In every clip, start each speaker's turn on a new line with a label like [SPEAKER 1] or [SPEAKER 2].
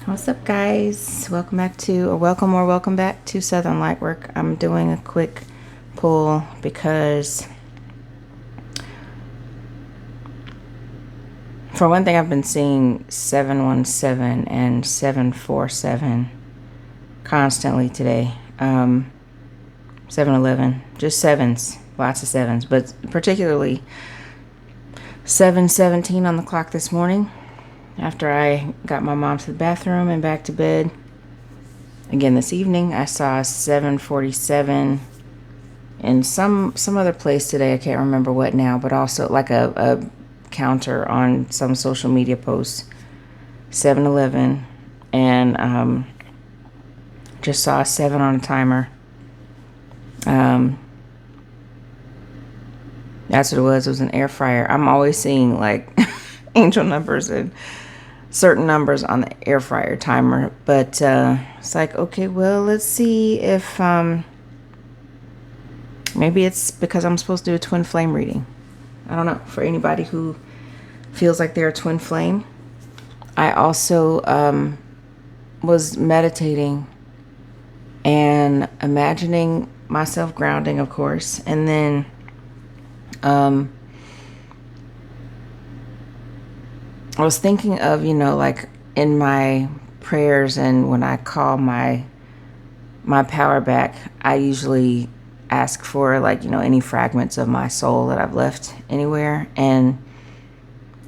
[SPEAKER 1] What's up, guys? Welcome back to, or welcome back to Southern Lightwork. I'm doing a quick pull because, for one thing, I've been seeing 717 and 747 constantly today. 711, just sevens, lots of sevens, but particularly 717 on the clock this morning. After I got my mom to the bathroom and back to bed. Again this evening, I saw 747 in some other place today. I can't remember what now, but also like a counter on some social media post. 7-Eleven, and just saw a 7 on a timer. That's what it was. It was an air fryer. I'm always seeing like angel numbers and certain numbers on the air fryer timer, but it's like, okay, well, let's see if maybe it's because I'm supposed to do a twin flame reading. I don't know. For anybody who feels like they're a twin flame, I also was meditating and imagining myself grounding, of course, and then I was thinking of, like in my prayers and when I call my power back, I usually ask for like, any fragments of my soul that I've left anywhere. And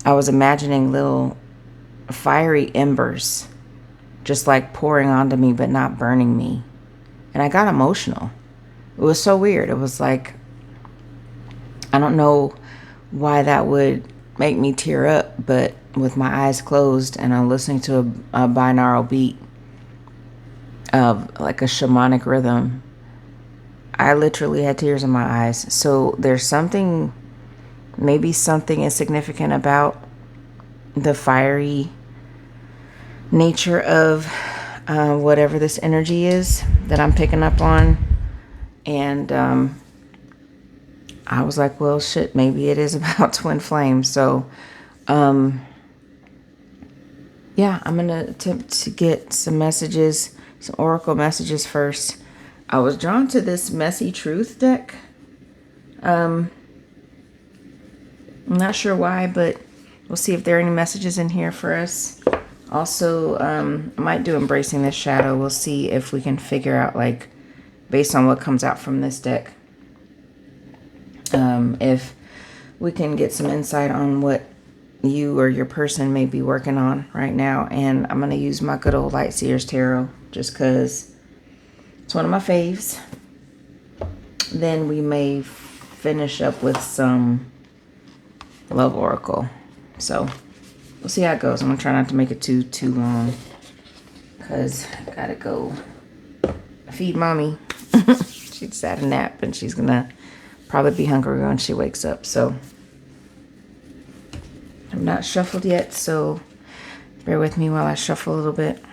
[SPEAKER 1] I was imagining little fiery embers just like pouring onto me, but not burning me. And I got emotional. It was so weird. It was like, I don't know why that would make me tear up, but with my eyes closed and I'm listening to a binaural beat of like a shamanic rhythm, I literally had tears in my eyes. So there's something, maybe something is significant about the fiery nature of whatever this energy is that I'm picking up on. And I was like, well, shit, maybe it is about twin flames. So yeah, I'm going to attempt to get some messages, some oracle messages first. I was drawn to this Messy Truth deck. I'm not sure why, but we'll see if there are any messages in here for us. Also, I might do Embracing the Shadow. We'll see if we can figure out, like, based on what comes out from this deck, if we can get some insight on what you or your person may be working on right now. And I'm going to use my good old Light Seers Tarot just because it's one of my faves. Then we may finish up with some Love Oracle. So we'll see how it goes. I'm going to try not to make it too long because I got to go feed mommy. She just had a nap and she's going to probably be hungry when she wakes up. So I'm not shuffled yet, so bear with me while I shuffle a little bit.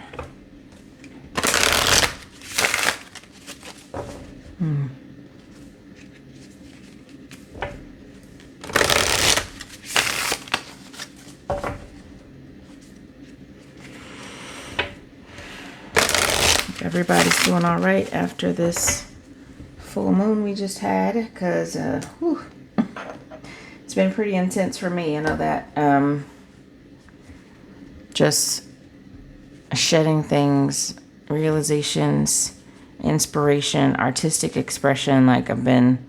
[SPEAKER 1] Everybody's doing all right after this full moon we just had, because it's been pretty intense for me. I know that. Just shedding things, realizations, inspiration, artistic expression. Like I've been,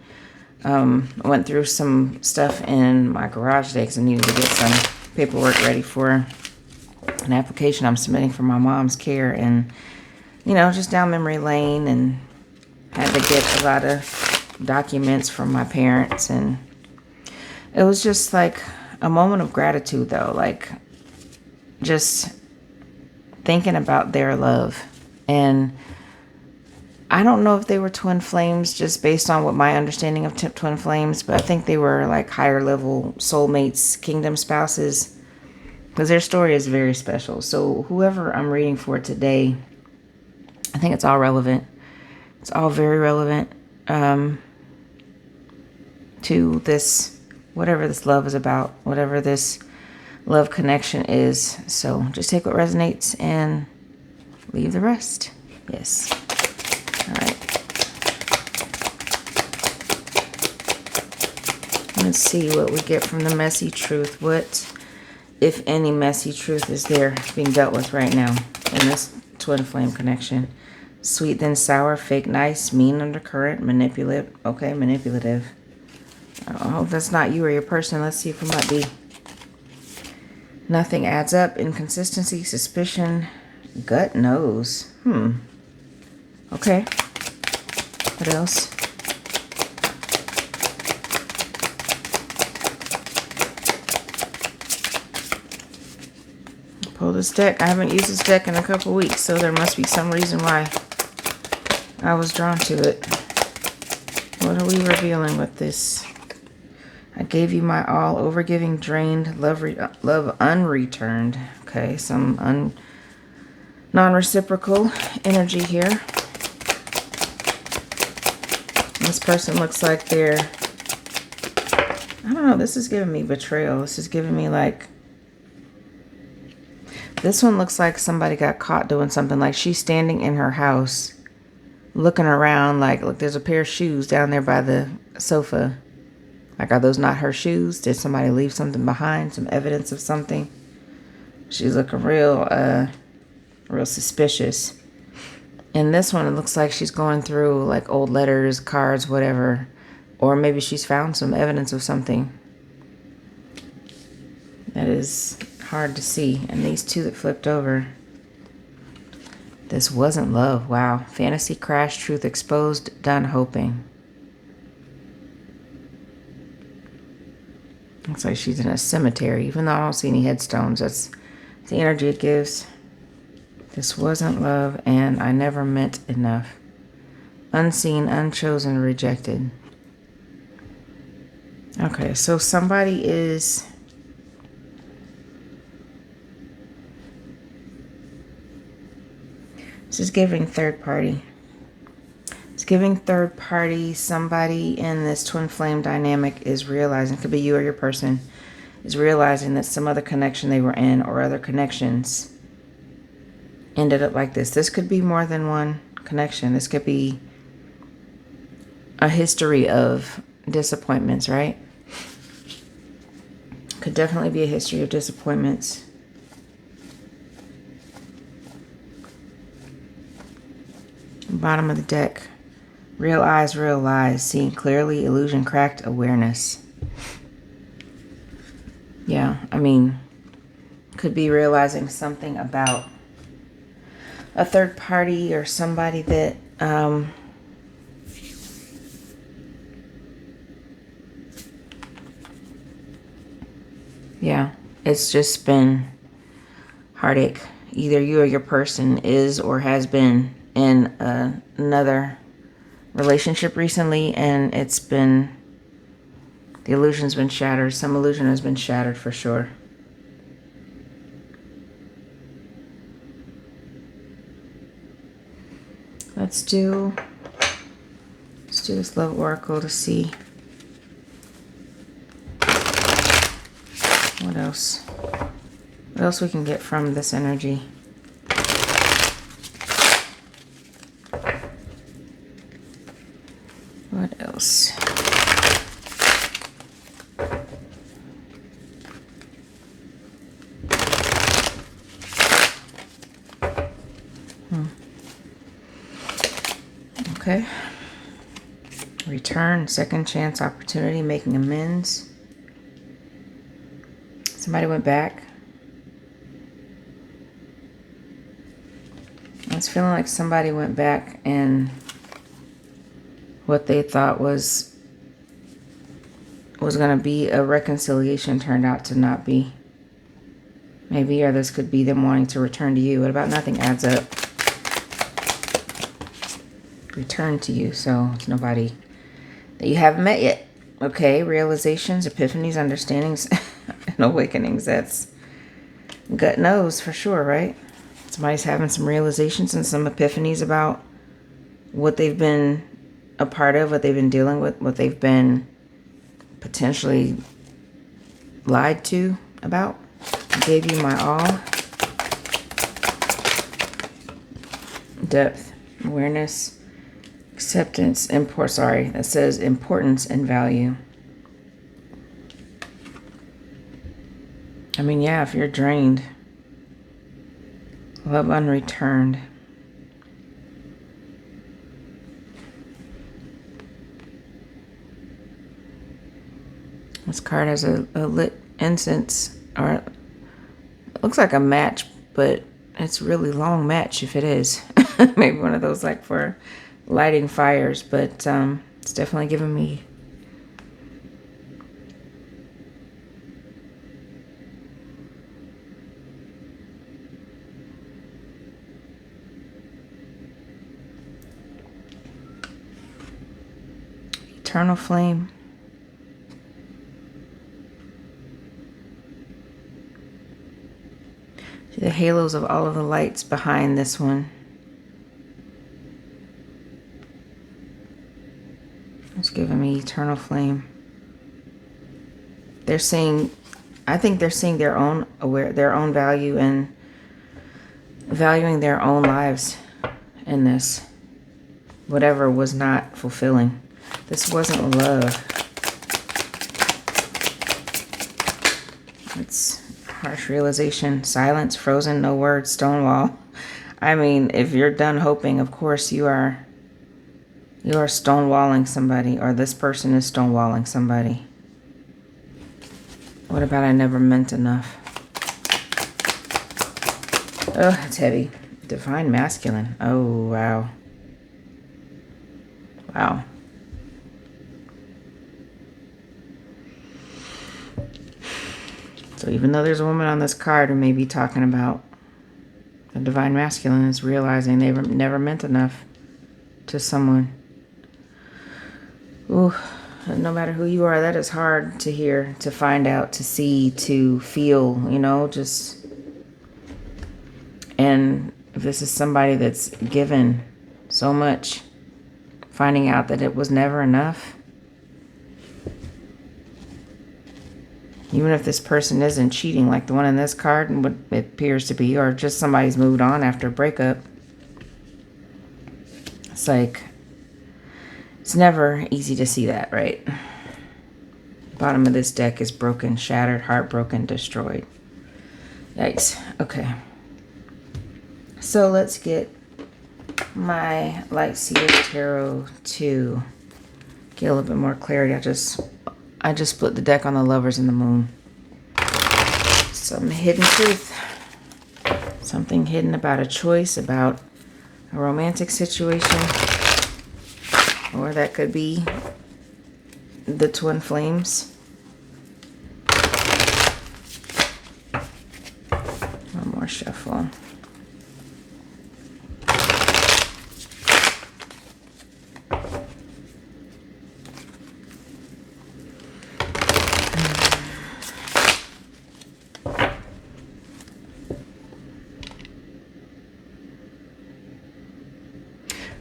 [SPEAKER 1] went through some stuff in my garage today because I needed to get some paperwork ready for an application I'm submitting for my mom's care, and just down memory lane, and had to get a lot of documents from my parents, and it was just like a moment of gratitude though, like just thinking about their love. And I don't know if they were twin flames just based on what my understanding of twin flames, but I think they were like higher level soulmates, kingdom spouses, because their story is very special. So whoever I'm reading for today, I think it's all relevant. It's all very relevant to this, whatever this love is about, whatever this love connection is. So just take what resonates and Leave the rest. Yes. All right. Let's see what we get from the messy truth. What, if any, messy truth is there being dealt with right now in this twin flame connection? Sweet then sour, fake nice, mean undercurrent, manipulative. Okay, manipulative. I hope that's not you or your person. Let's see if it might be. Nothing adds up. Inconsistency, suspicion, gut knows. Okay. What else? Pull this deck. I haven't used this deck in a couple weeks, so there must be some reason why I was drawn to it. What are we revealing with this? I gave you my all, overgiving, drained, love unreturned. Okay, some non-reciprocal energy here. This person looks like they're, I don't know, this is giving me betrayal. This is giving me like, this one looks like somebody got caught doing something. Like she's standing in her house, looking around like, look, there's a pair of shoes down there by the sofa. Like, are those not her shoes? Did somebody leave something behind? Some evidence of something? She's looking real suspicious. And this one, it looks like she's going through like old letters, cards, whatever. Or maybe she's found some evidence of something. That is hard to see. And these two that flipped over. This wasn't love. Wow. Fantasy crash, truth exposed, done hoping. Looks like she's in a cemetery, even though I don't see any headstones. That's the energy it gives. This wasn't love, and I never meant enough. Unseen, unchosen, rejected. Okay, so somebody is... This is giving third party. It's giving third party. Somebody in this twin flame dynamic is realizing, could be you or your person, is realizing that some other connection they were in or other connections ended up like this. This could be more than one connection. This could be a history of disappointments, right? Could definitely be a history of disappointments. Bottom of the deck. Real eyes, real lies. Seeing clearly, illusion cracked, awareness. Yeah, I mean, could be realizing something about a third party or somebody that yeah, it's just been heartache. Either you or your person is or has been in another relationship recently, and it's been, the illusion's been shattered. Some illusion has been shattered for sure. Let's do this love oracle to see what else we can get from this energy. What else? Okay. Return, second chance, opportunity, making amends. Somebody went back. I was feeling like somebody went back and what they thought was going to be a reconciliation turned out to not be. Maybe, or this could be them wanting to return to you. What about nothing adds up? Return to you. So it's nobody that you haven't met yet. Okay, realizations, epiphanies, understandings, and awakenings. That's gut knows for sure, right? Somebody's having some realizations and some epiphanies about what they've been a part of, what they've been dealing with, what they've been potentially lied to about. I gave you my all. depth, awareness, acceptance, that says importance and value. I mean, yeah, if you're drained, love unreturned. This card has a lit incense, or it looks like a match, but it's a really long match if it is. Maybe one of those like for lighting fires, but it's definitely giving me eternal flame. See the halos of all of the lights behind this one. It's giving me eternal flame. They're seeing, I think they're seeing their own value and valuing their own lives in this. Whatever was not fulfilling. This wasn't love. It's harsh realization. Silence, frozen, no words, stonewall. I mean, if you're done hoping, of course you are stonewalling somebody, or this person is stonewalling somebody. What about I never meant enough? Oh, it's heavy. Divine masculine. Oh, wow. Wow. So even though there's a woman on this card who may be talking about the divine masculine, is realizing they never meant enough to someone. Ooh, no matter who you are, that is hard to hear, to find out, to see, to feel, just. And if this is somebody that's given so much, finding out that it was never enough. Even if this person isn't cheating like the one in this card and what it appears to be, or just somebody's moved on after a breakup. It's like, it's never easy to see that, right? Bottom of this deck is broken, shattered, heartbroken, destroyed. Yikes. Okay. So let's get my Light Seer Tarot to get a little bit more clarity. I just split the deck on the Lovers and the Moon. Some hidden truth. Something hidden about a choice, about a romantic situation. Or that could be the twin flames. One more shuffle.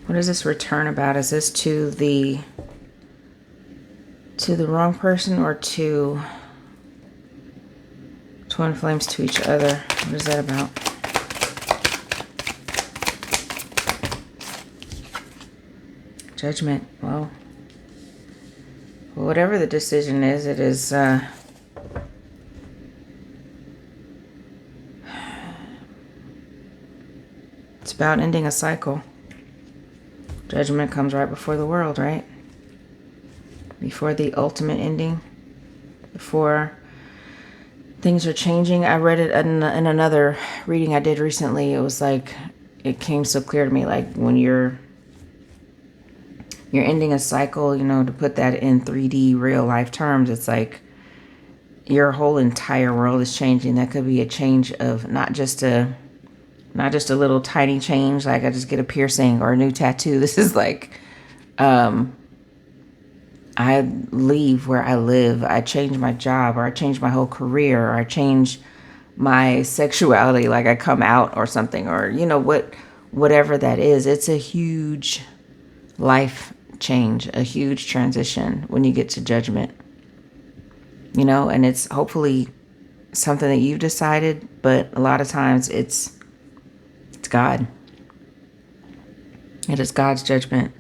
[SPEAKER 1] What is this return about? Is this to the wrong person, or to twin flames to each other? What is that about? Judgment. Well, whatever the decision is, it is it's about ending a cycle. Judgment comes right before the world, right? Before the ultimate ending. Before things are changing. I read it in another reading I did recently. It was like, it came so clear to me, like when you're ending a cycle, to put that in 3D real life terms, it's like your whole entire world is changing. That could be a change of not just a little tiny change, like I just get a piercing or a new tattoo. This is like, I leave where I live. I change my job, or I change my whole career, or I change my sexuality, like I come out or something, or, whatever that is. It's a huge life change, a huge transition when you get to judgment, and it's hopefully something that you've decided, but a lot of times it's God. It is God's judgment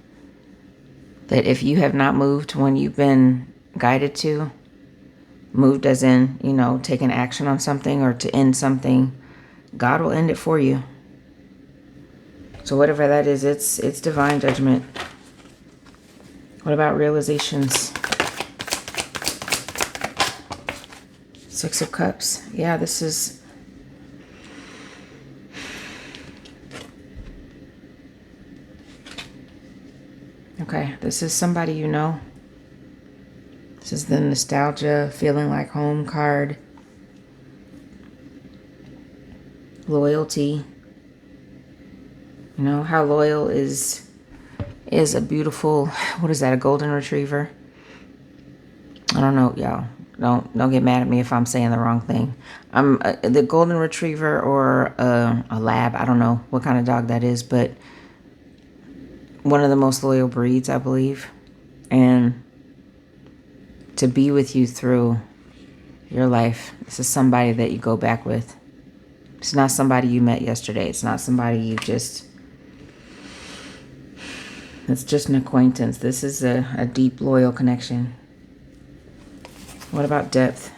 [SPEAKER 1] that if you have not moved when you've been guided to, moved as in, taken action on something or to end something, God will end it for you. So whatever that is, it's divine judgment. What about realizations? Six of Cups. Yeah, this is... Okay, this is somebody you know. This is the nostalgia, feeling like home card. Loyalty. How loyal is a beautiful, what is that, a golden retriever? I don't know, y'all. Don't get mad at me if I'm saying the wrong thing. The golden retriever or a lab. I don't know what kind of dog that is, but one of the most loyal breeds, I believe. And to be with you through your life. This is somebody that you go back with. It's not somebody you met yesterday. It's not somebody it's just an acquaintance. This is a deep, loyal connection. What about depth?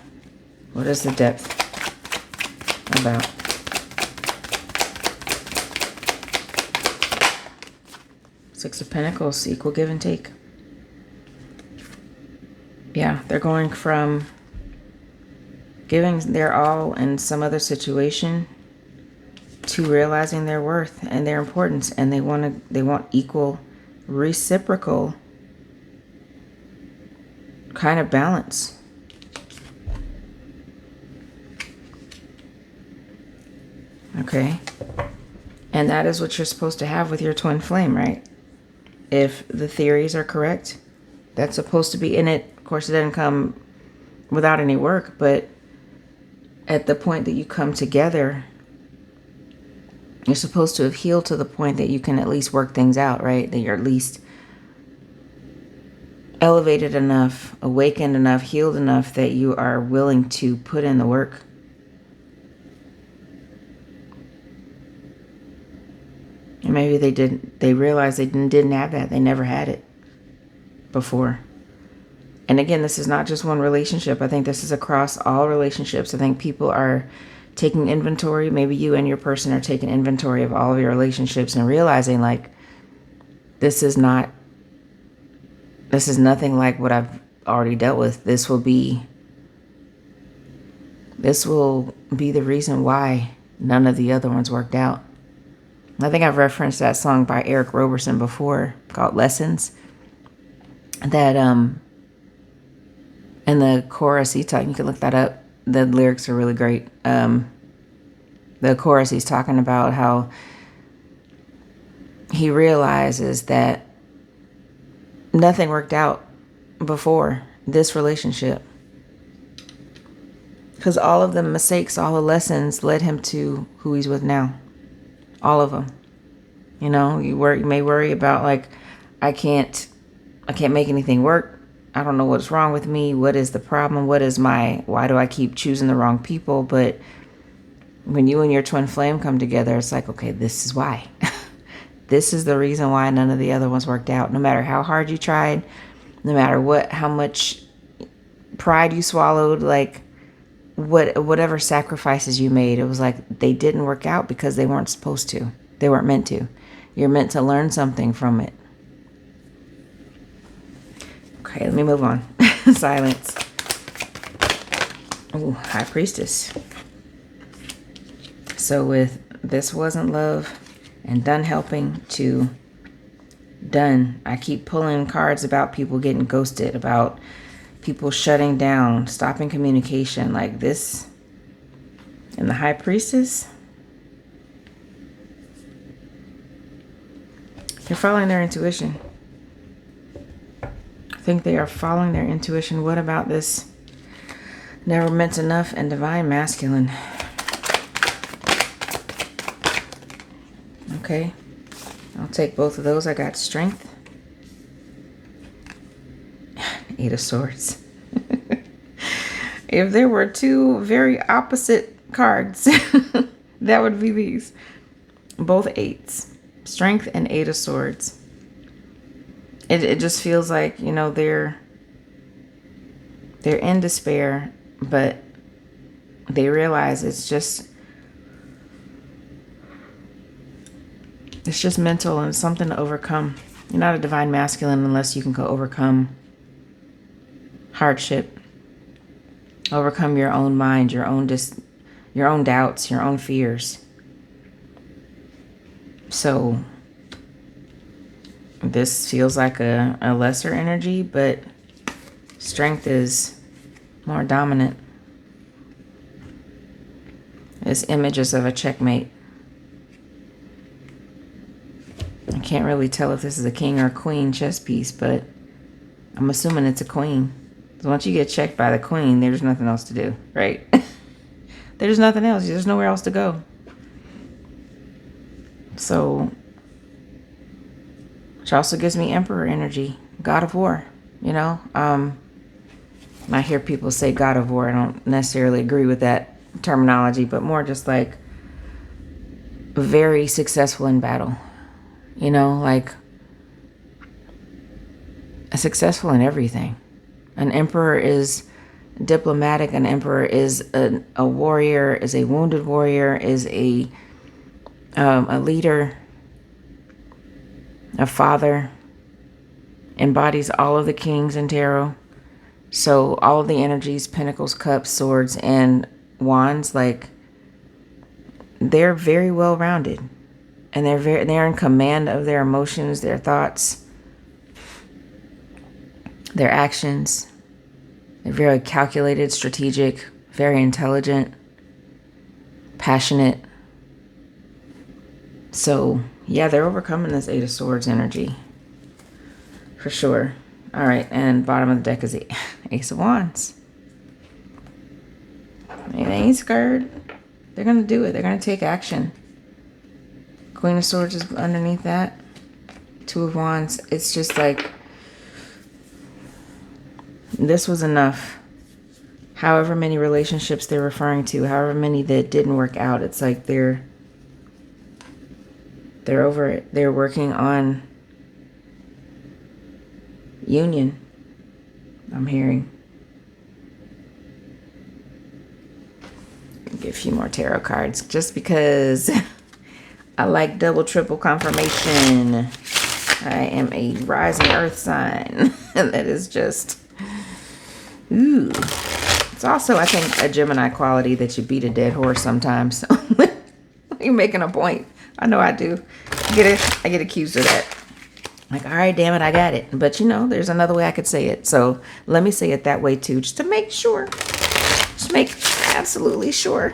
[SPEAKER 1] What is the depth about? Six of Pentacles, equal give and take. Yeah, they're going from giving their all in some other situation to realizing their worth and their importance, and they want equal, reciprocal kind of balance. Okay. And that is what you're supposed to have with your twin flame, right? If the theories are correct, that's supposed to be in it. Of course, it doesn't come without any work, but at the point that you come together, you're supposed to have healed to the point that you can at least work things out, right? That you're at least elevated enough, awakened enough, healed enough that you are willing to put in the work. And maybe they realized they didn't have that. They never had it before. And again, this is not just one relationship. I think this is across all relationships. I think people are taking inventory. Maybe you and your person are taking inventory of all of your relationships and realizing, like, this is nothing like what I've already dealt with. This will be the reason why none of the other ones worked out. I think I've referenced that song by Eric Roberson before called Lessons. That, in the chorus, you can look that up. The lyrics are really great. The chorus, he's talking about how he realizes that nothing worked out before this relationship. Because all of the mistakes, all the lessons led him to who he's with now. All of them. You may worry about, like, I can't make anything work. I don't know what's wrong with me. What is the problem? Why do I keep choosing the wrong people? But when you and your twin flame come together, it's like, okay, this is why. This is the reason why none of the other ones worked out. No matter how hard you tried, no matter how much pride you swallowed, like, whatever sacrifices you made, it was like they didn't work out because they weren't supposed to. They weren't meant to. You're meant to learn something from it. Okay, let me move on. Silence. Oh, High Priestess. So with this wasn't love and done helping to done. I keep pulling cards about people getting ghosted, about people shutting down, stopping communication, like this. And the High Priestess, they're following their intuition. I think they are following their intuition. What about this never meant enough and divine masculine? Okay, I'll take both of those. I got strength. Eight of Swords. If there were two very opposite cards, that would be these. Both eights. Strength and Eight of Swords. It just feels like, you know, they're in despair, but they realize it's just mental and something to overcome. You're not a divine masculine unless you can go overcome hardship, overcome your own mind, your own doubts, your own fears. So this feels like a lesser energy, but strength is more dominant. It's images of a checkmate. I can't really tell if this is a king or a queen chess piece, but I'm assuming it's a queen. So once you get checked by the queen, there's nothing else to do, right? There's nothing else. There's nowhere else to go. So, which also gives me Emperor energy, God of War, you know? I hear people say God of War. I don't necessarily agree with that terminology, but more just like very successful in battle, you know, like successful in everything. An emperor is diplomatic. An emperor is a warrior, is a wounded warrior, is a leader, a father, embodies all of the kings in tarot. So all of the energies, pentacles, cups, swords, and wands, like they're very well rounded, and they're in command of their emotions, their thoughts, their actions. They're very calculated, strategic, very intelligent, passionate. So yeah, they're overcoming this Eight of Swords energy for sure. All right, and bottom of the deck is the Ace of Wands. They ain't scared. They're going to do it. They're going to take action. Queen of Swords is underneath that. Two of Wands. It's just like, this was enough. However many relationships they're referring to, however many that didn't work out, it's like they're over it. They're working on union, I'm hearing. Get a few more tarot cards just because I like double, triple confirmation. I am a rising earth sign. That is just, ooh. It's also, I think, a Gemini quality that you beat a dead horse sometimes. So you're making a point. I know I do. I get accused of that. Like, all right, damn it, I got it. But you know, there's another way I could say it. So let me say it that way too, just to make sure. Just make absolutely sure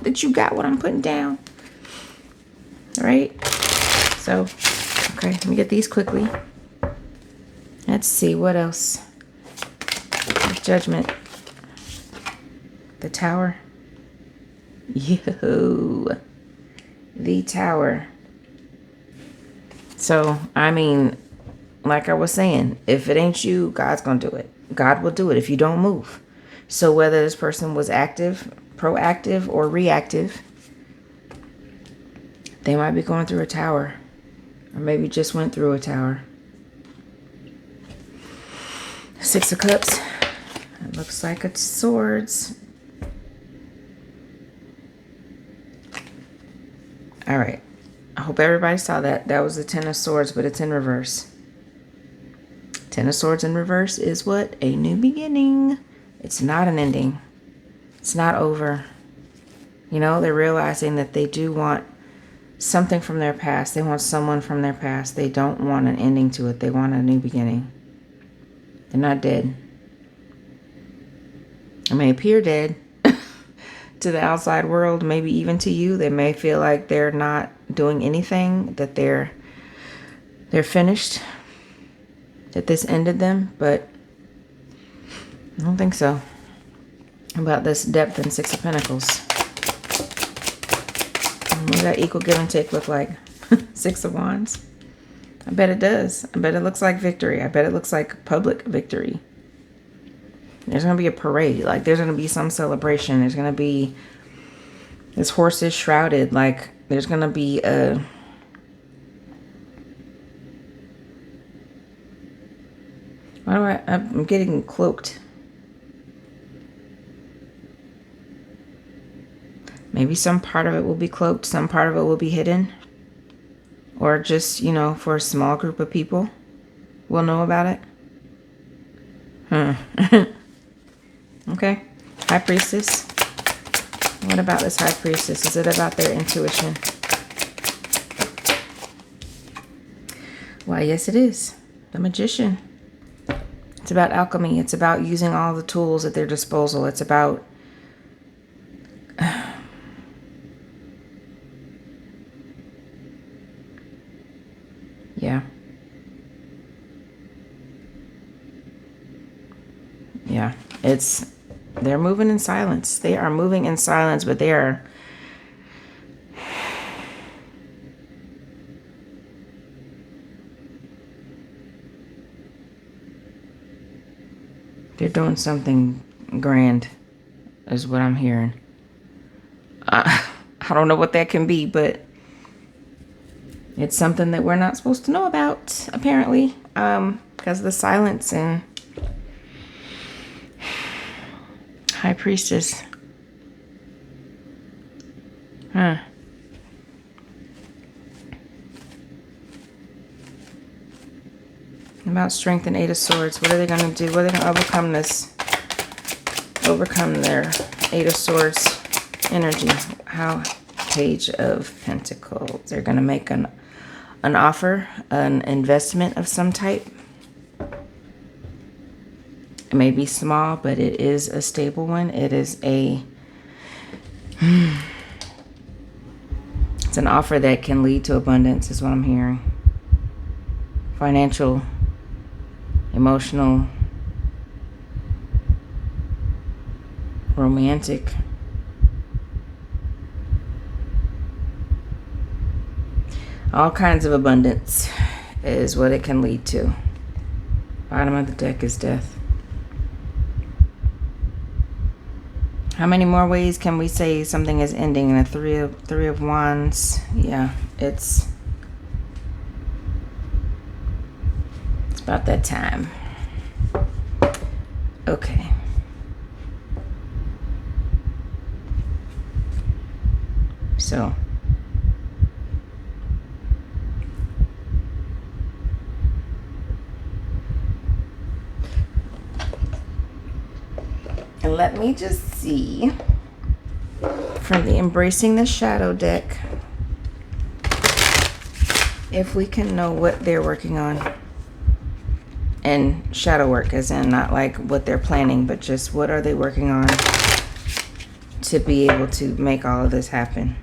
[SPEAKER 1] that you got what I'm putting down. All right? So, okay, let me get these quickly. Let's see, what else? Judgment. The Tower. Yo. The Tower. So, I mean, like I was saying, if it ain't you, God's going to do it. God will do it if you don't move. So whether this person was active, proactive, or reactive, they might be going through a tower. Or maybe just went through a tower. Six of Cups. It looks like it's swords. All right. I hope everybody saw that. That was the Ten of Swords, but it's in reverse. Ten of Swords in reverse is what? A new beginning. It's not an ending. It's not over. You know, they're realizing that they do want something from their past. They want someone from their past. They don't want an ending to it. They want a new beginning. They're not dead. They may appear dead to the outside world, maybe even to you. They may feel like they're not doing anything, that they're finished, that this ended them, but I don't think so. About this depth in Six of Pentacles. What does that equal give and take look like? Six of Wands. I bet it does. I bet it looks like victory. I bet it looks like public victory. There's going to be a parade. Like, there's going to be some celebration. There's going to be this horse is shrouded. Like, there's going to be a Why do I'm getting cloaked. Maybe some part of it will be cloaked, some part of it will be hidden. Or just, you know, for a small group of people will know about it. Okay. High Priestess. What about this High Priestess? Is it about their intuition? Why, yes it is. The Magician. It's about alchemy. It's about using all the tools at their disposal. It's about yeah. Yeah. They're moving in silence. They are moving in silence, but they're doing something grand, is what I'm hearing. I don't know what that can be, but it's something that we're not supposed to know about, apparently, because of the silence. And High Priestess. About Strength and Eight of Swords. What are they going to do? What are they going to overcome this? Overcome their Eight of Swords energy. How? Page of Pentacles. They're going to make an offer, an investment of some type. It may be small, but it is a stable one. It is a... It's an offer that can lead to abundance, is what I'm hearing. Financial, emotional, romantic. All kinds of abundance is what it can lead to. Bottom of the deck is Death. How many more ways can we say something is ending in a three of Wands? Yeah, it's about that time. Okay. So and let me just see from the Embracing the Shadow deck if we can know what they're working on. And shadow work as in not like what they're planning, but just what are they working on to be able to make all of this happen.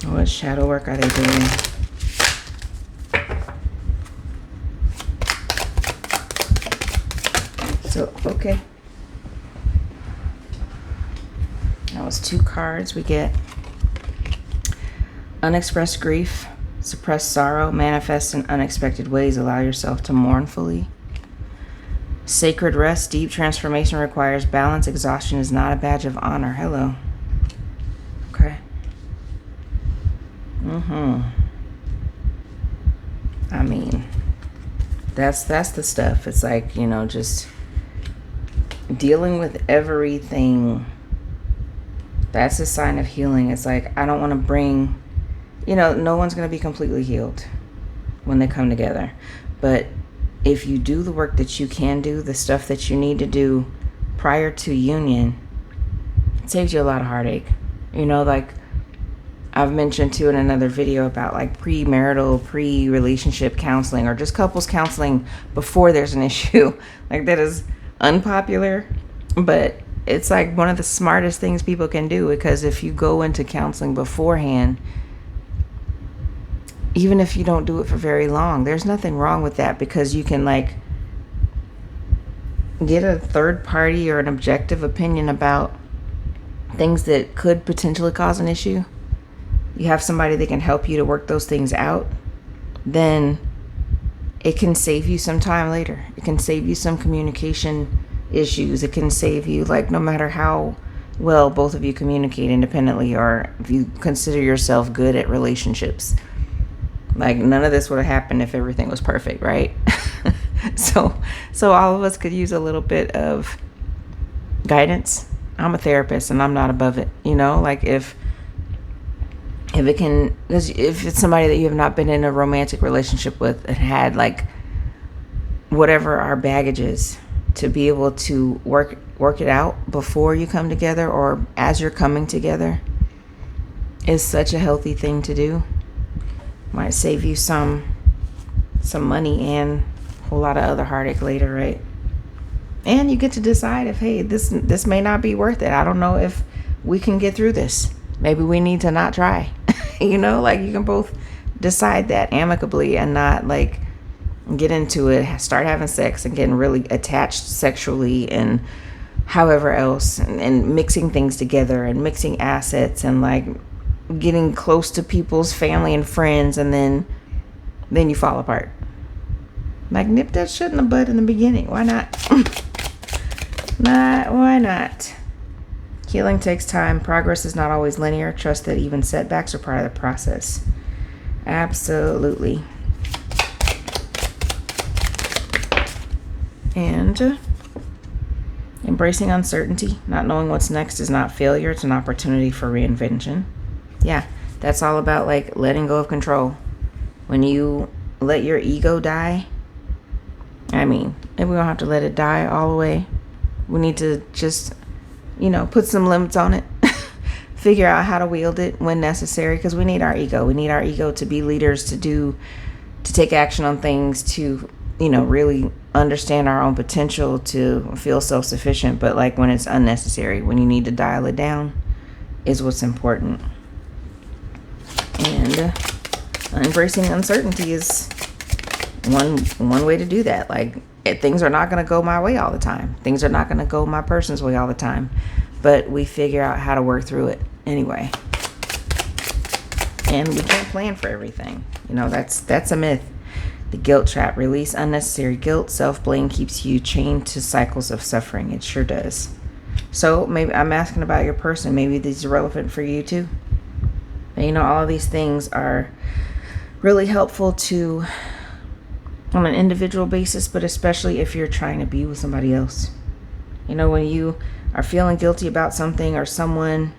[SPEAKER 1] What shadow work are they doing? So, okay. That was 2 cards. We get Unexpressed Grief. Suppressed sorrow, manifest in unexpected ways, allow yourself to mourn fully. Sacred rest, deep transformation requires balance. Exhaustion is not a badge of honor. Hello. Okay. I mean, that's the stuff. It's like, you know, just dealing with everything. That's a sign of healing. It's like, I don't want to bring... You know, no one's going to be completely healed when they come together. But if you do the work that you can do, the stuff that you need to do prior to union, it saves you a lot of heartache. You know, like I've mentioned too in another video about like premarital, pre-relationship counseling, or just couples counseling before there's an issue. Like that is unpopular, but it's like one of the smartest things people can do, because if you go into counseling beforehand, even if you don't do it for very long, there's nothing wrong with that, because you can like get a third party or an objective opinion about things that could potentially cause an issue. You have somebody that can help you to work those things out. Then it can save you some time later. It can save you some communication issues. It can save you, like, no matter how well both of you communicate independently, or if you consider yourself good at relationships, Like, none of this would have happened if everything was perfect, right? So all of us could use a little bit of guidance. I'm a therapist and I'm not above it, you know? Like, if it's somebody that you have not been in a romantic relationship with and had, like, whatever our baggage is, to be able to work it out before you come together or as you're coming together is such a healthy thing to do. Might save you some money and a whole lot of other heartache later, right? And you get to decide if, hey, this may not be worth it. I don't know if we can get through this. Maybe we need to not try. You know, like, you can both decide that amicably and not, like, get into it, start having sex and getting really attached sexually and however else, and mixing things together and mixing assets and, like, getting close to people's family and friends, and then you fall apart. Like, nip that shit in the bud in the beginning. Why not? Why not? Healing takes time. Progress is not always linear. Trust that even setbacks are part of the process. Absolutely. And embracing uncertainty, not knowing what's next, is not failure. It's an opportunity for reinvention. Yeah, that's all about, like, letting go of control. When you let your ego die, I mean, maybe we don't have to let it die all the way. We need to just, put some limits on it. Figure out how to wield it when necessary, because we need our ego. We need our ego to be leaders, to take action on things, to, really understand our own potential, to feel self-sufficient. But, like, when it's unnecessary, when you need to dial it down, is what's important. And embracing uncertainty is one way to do that. Like, things are not going to go my way all the time. Things are not going to go my person's way all the time. But we figure out how to work through it anyway. And we can't plan for everything. That's a myth. The guilt trap. Release unnecessary guilt. Self-blame keeps you chained to cycles of suffering. It sure does. So maybe I'm asking about your person. Maybe these are relevant for you too. And, all of these things are really helpful to, on an individual basis, but especially if you're trying to be with somebody else. When you are feeling guilty about something or someone,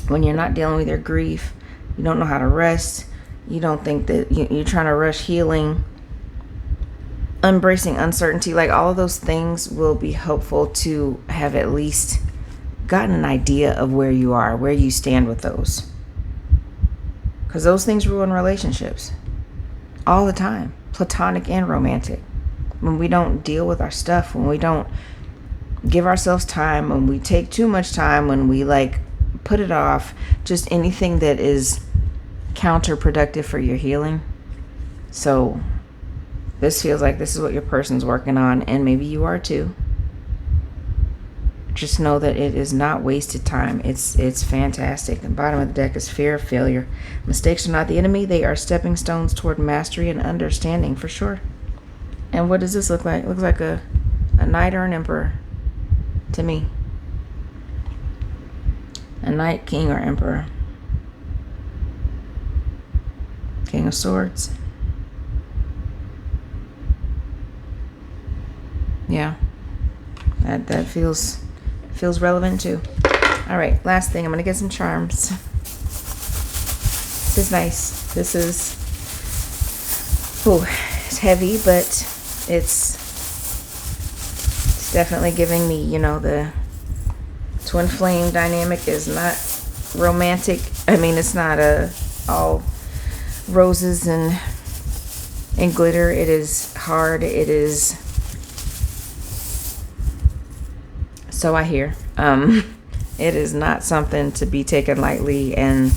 [SPEAKER 1] when you're not dealing with your grief, you don't know how to rest, you don't think that you're trying to rush healing, embracing uncertainty, like, all of those things will be helpful to have at least gotten an idea of where you are, where you stand with those. Because those things ruin relationships all the time, platonic and romantic. When we don't deal with our stuff, when we don't give ourselves time, when we take too much time, when we, like, put it off, just anything that is counterproductive for your healing. So this feels like this is what your person's working on, and maybe you are too. Just know that it is not wasted time. It's fantastic. The bottom of the deck is fear of failure. Mistakes are not the enemy. They are stepping stones toward mastery and understanding, for sure. And what does this look like? It looks like a knight or an emperor to me. A knight, king, or emperor. King of Swords. Yeah. That feels relevant too. All right, last thing, I'm gonna get some charms. This is nice. This is, it's heavy, but it's definitely giving me, the twin flame dynamic is not romantic. I mean, it's not all roses and glitter. It is hard. It is, so I hear. It is not something to be taken lightly, and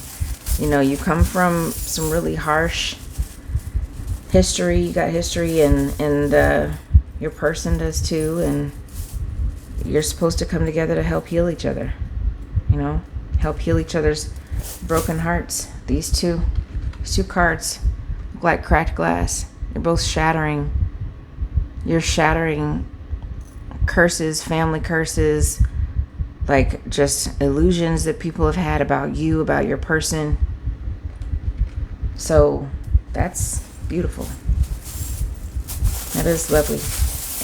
[SPEAKER 1] you come from some really harsh history. You got history, and your person does too, and you're supposed to come together to help heal each other. Help heal each other's broken hearts. These two cards look like cracked glass. They're both shattering. You're shattering curses, family curses, like, just illusions that people have had about you, about your person. So that's beautiful. That is lovely.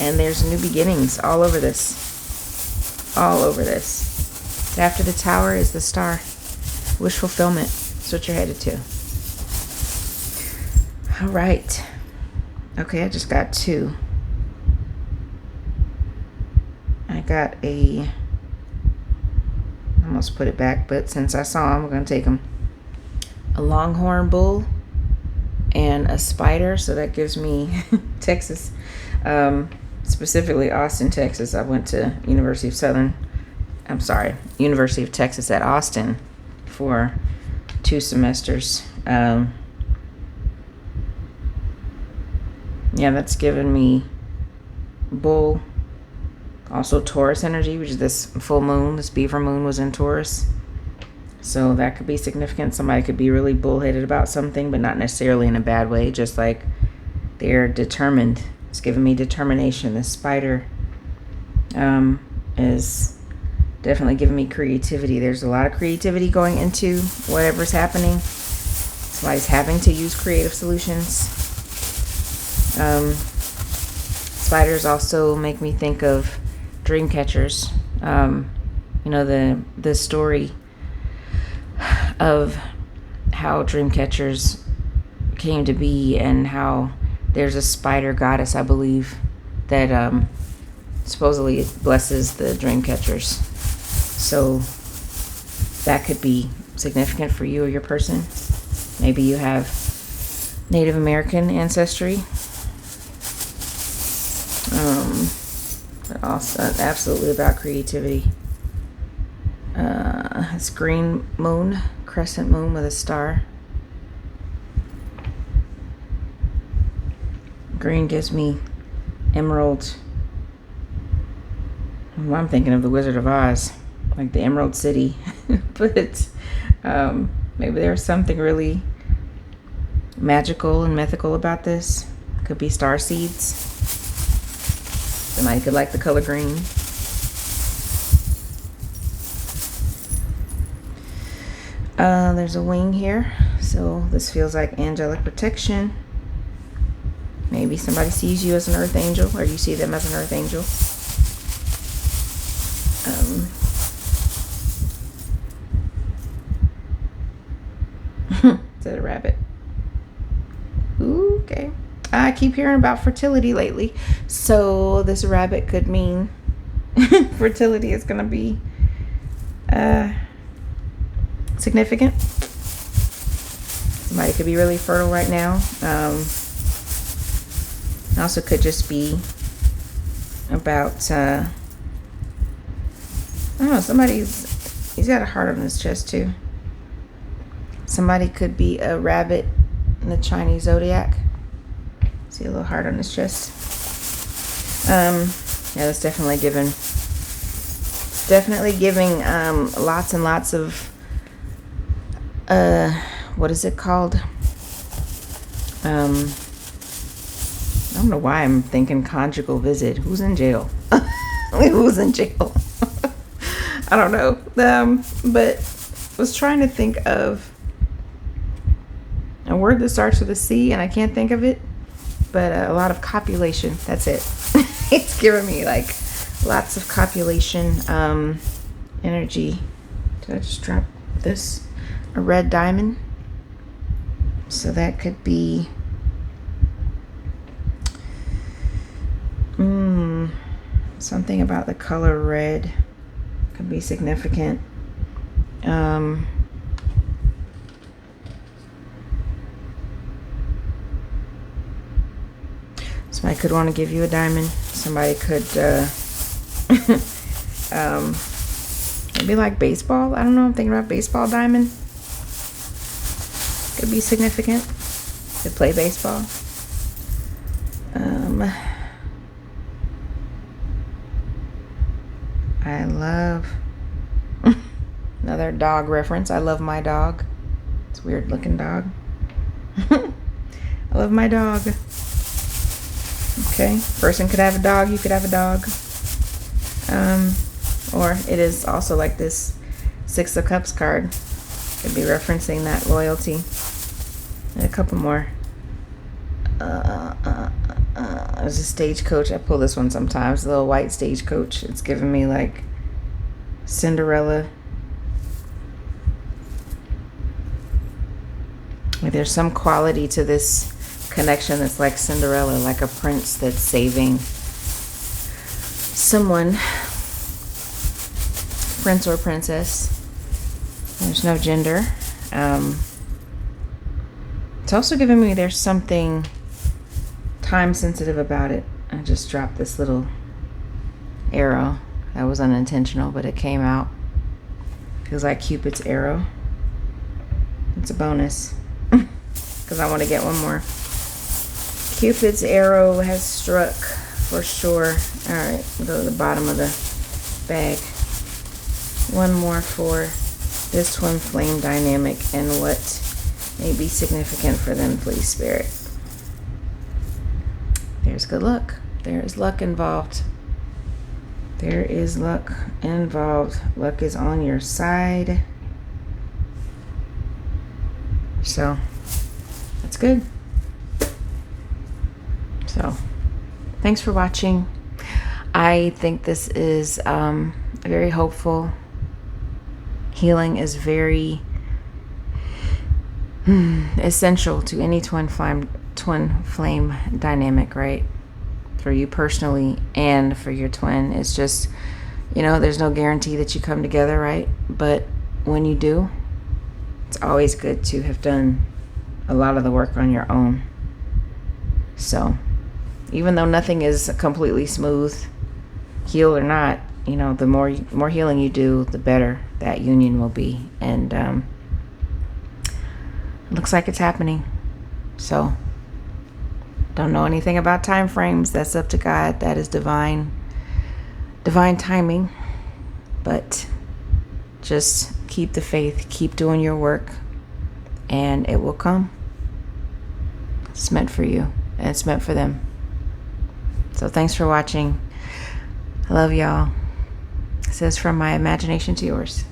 [SPEAKER 1] And there's new beginnings all over this. All over this. After the tower is the star. Wish fulfillment. That's what you're headed to. All right. Okay, I just got 2. I got I almost put it back, but since I saw him, I'm going to take him. A longhorn bull and a spider, so that gives me Texas, specifically Austin, Texas. I went to University of Texas at Austin for 2 semesters. Yeah, that's given me bull, also Taurus energy, which is this full moon. This beaver moon was in Taurus. So that could be significant. Somebody could be really bullheaded about something, but not necessarily in a bad way. Just like they're determined. It's giving me determination. The spider is definitely giving me creativity. There's a lot of creativity going into whatever's happening. Somebody's having to use creative solutions. Spiders also make me think of dream catchers. You know, the story of how dream catchers came to be, and how there's a spider goddess, I believe, that supposedly blesses the dream catchers. So that could be significant for you or your person. Maybe you have Native American ancestry. But also absolutely about creativity. It's green moon, crescent moon with a star. Green gives me emerald. Well, I'm thinking of the Wizard of Oz, like the Emerald City. But maybe there's something really magical and mythical about this. Could be star seeds. Somebody could like the color green. There's a wing here, so this feels like angelic protection. Maybe somebody sees you as an earth angel, or you see them as an earth angel. Is that a rabbit? Ooh, okay. I keep hearing about fertility lately, so this rabbit could mean fertility is going to be significant. Somebody could be really fertile right now. Also could just be about I don't know, he's got a heart on his chest too. Somebody could be a rabbit in the Chinese zodiac. See a little heart on his chest. Yeah, that's definitely giving lots and lots of what is it called? I don't know why I'm thinking conjugal visit. Who's in jail? Who's in jail? I don't know. But was trying to think of a word that starts with a C, and I can't think of it. But a lot of copulation. That's it. It's giving me like lots of copulation energy. Did I just drop this? A red diamond. So that could be something about the color red. Could be significant. Somebody could want to give you a diamond. Somebody could maybe like baseball. I don't know. I'm thinking about baseball diamond. Could be significant. Could play baseball. I love another dog reference. I love my dog. It's a weird looking dog. I love my dog. Okay, person could have a dog, you could have a dog. Or it is also like this Six of Cups card. Could be referencing that loyalty. And a couple more. There's a stagecoach. I pull this one sometimes. A little white stagecoach. It's giving me like Cinderella. Like there's some quality to this connection that's like Cinderella, like a prince that's saving someone, prince or princess. There's no gender. It's also giving me there's something time sensitive about it. I just dropped this little arrow. That was unintentional, but it came out. Feels like Cupid's arrow. It's a bonus because I want to get one more. Cupid's arrow has struck for sure. All right, we'll go to the bottom of the bag. One more for this twin flame dynamic and what may be significant for them, please, Spirit. There's good luck. There is luck involved. There is luck involved. Luck is on your side. So, that's good. So, thanks for watching. I think this is very hopeful. Healing is very essential to any twin flame dynamic, right? For you personally and for your twin. It's just, there's no guarantee that you come together, right? But when you do, it's always good to have done a lot of the work on your own. So, even though nothing is completely smooth, healed or not, the more healing you do, the better that union will be. And it looks like it's happening. So, don't know anything about time frames. That's up to God. That is divine timing. But just keep the faith, keep doing your work, and it will come. It's meant for you, and it's meant for them. So thanks for watching. I love y'all. It says from my imagination to yours.